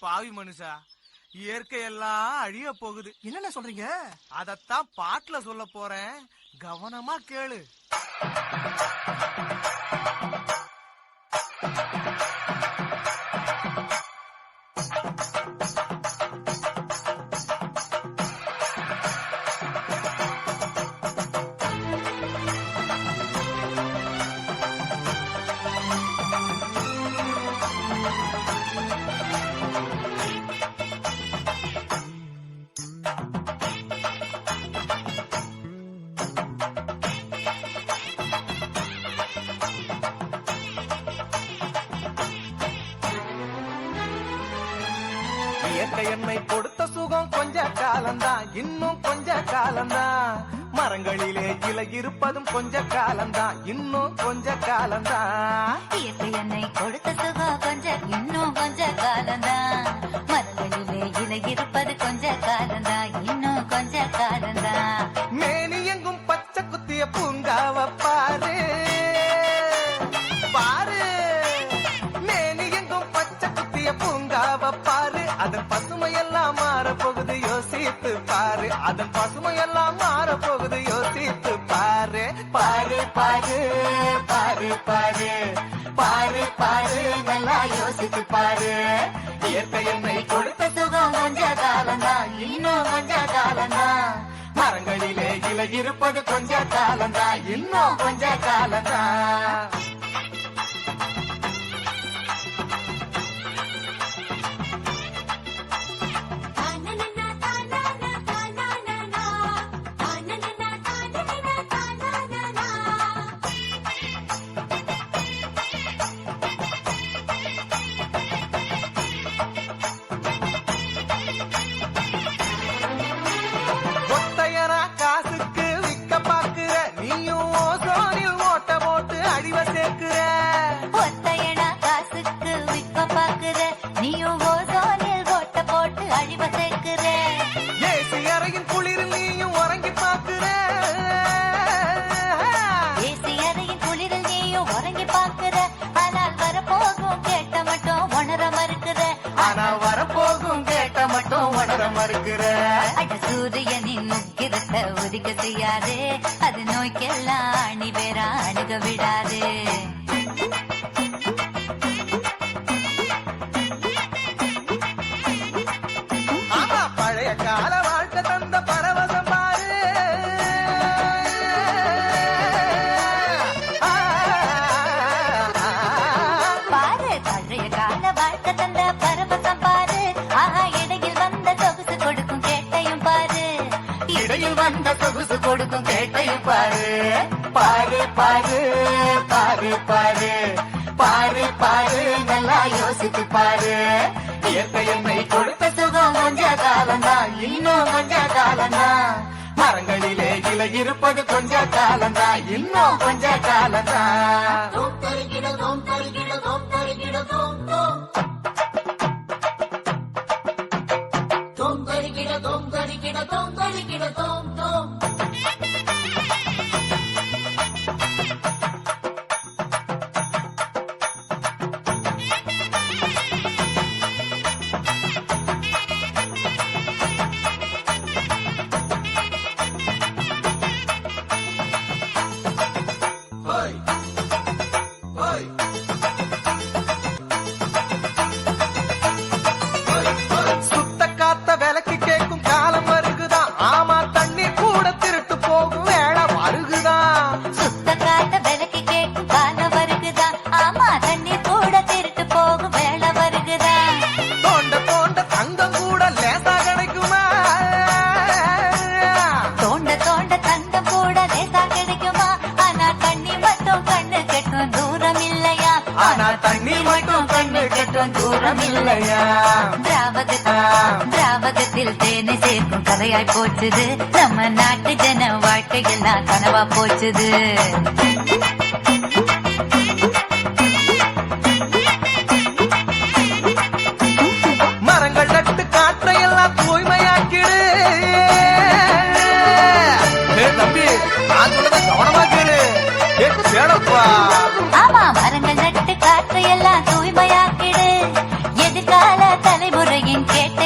பாவி மனுஷா, இயற்கை எல்லாம் அழிய போகுது. என்னென்ன சொல்றீங்க? அதத்தான் பாட்டுல சொல்ல போறேன், கவனமா கேளு. இயற்கை என்னை கொடுத்த சுகம் கொஞ்ச காலம்தான், இன்னும் கொஞ்ச காலம்தான். மரங்களிலே இலை இருப்பதும் கொஞ்ச காலம்தான், இன்னும் கொஞ்ச காலம்தான். இயற்கை என்னை கொடுத்த சுகம் கொஞ்சம், இன்னும் கொஞ்ச காலம்தான். மரங்களிலே இலை இருப்பது கொஞ்ச காலம்தான், இன்னும் கொஞ்ச காலம்தான். மேனி எங்கும் பச்சை குத்திய பூங்காவ பாரு பாரு, மேனி எங்கும் பச்சை குத்திய பூங்காவ பாரு. அதன் பசுமையெல்லாம் மாற போகுது, யோசித்து பாரு. அதன் பசுமையெல்லாம் மாற போகுது, யோசித்து பாரு. பாரு பாரு பாரு பாரு பாரு பாரு, நல்லா யோசித்து பாரு. இயற்கை என்னை கொடுத்த சுகம் கொஞ்ச காலம்தான், இன்னும் கொஞ்ச காலம்தான். மரங்களிலே இலை இருப்பது கொஞ்ச காலம்தான், இன்னும் கொஞ்ச காலம்தான். காசுக்கு விக்க பாக்குற நீயும் ஓசோனில் ஓட்ட போட்டு அழிவ சேர்க்கிற. ஒத்தையனா காசுக்கு விற்க பாக்குற, நீயும் ஓசோனில் ஓட்ட போட்டு அழிவ சேர்க்கிற. ஏசி அறையின் குளிரில் நீயும் உறங்கி பாக்குற. ஏசி அறையின் குளிரில் நீயும் உறங்கி பாக்குற. ஆனால் வரப்போகும் கேட்ட மட்டும் உணர மறுக்கிற. ஆனா வரப்போகும் கேட்ட மட்டும் உணர மறுக்கிற. அட சூரியனின் முக்கிரத்தை உதிக்க செய்யாது, அது நோய்க்கெல்லாம் அணி வேற அணுக விடாது. ஆமா, பழைய கால வாழ்க்கை தந்த பரவசம் பாரு. பாரு, பழைய கால வாழ்க்கை தந்த பரவசம் பாரு. ஆஹா, இடையில் வந்த சொகுசு கொடுக்கும் கேட்டையும் பாரு. இடையில் வந்த சொகுசு கொடுக்கும் கேட்டையும் பாரு. பாரு பாரு பாரு பாரு பாரு பாரு, நல்லா யோசித்து பாரு. இயற்கை என்னை கொடுத்த சுகம் கொஞ்ச காலம்தான், இன்னும் கொஞ்ச காலம்தான். மரங்களிலே இலை இருப்பது கொஞ்ச காலம்தான், இன்னும் கொஞ்ச காலம்தான். சுத்த காத்த விலைக்கு கேட்கும் காலம் வருகுதான். ஆமா, தண்ணி கூட திருட்டு போகும் வேலை வருகுதான். சுத்த காத்த விலைக்கு கேட்கும் காலம் வருகுதான். ஆமா, தண்ணி கூட திருட்டு போகும் வேலை வருகுதான். தோண்ட தோண்ட தங்கம் கூட லேசா கிடைக்குமா? தோண்ட தோண்ட தங்கம் கூட லேசா கிடைக்குமா? ஆனா தண்ணி மட்டும் கண்ணு கெட்டும் தூரம் இல்லையா? ஆனா தண்ணி மட்டும் கண்ணு கெட்டும் தூரம் இல்லையா? திராவகத்தில் தேனை சேர்க்கும் கதையாய் போச்சுது. நம்ம நாட்டு ஜன வாழ்க்கையெல்லாம் கனவா போச்சுது. மரங்கள் நட்டு காற்றையெல்லாம் தூய்மையாக்கிடு. தம்பி, நான் சொல்றத கவனமா கேளு. கேளப்பா. ஆமா, மரங்கள் நட்டு காற்றையெல்லாம் தூய்மையாக்கிடு. எதிர்கால தலைமுறை கேட்டேன்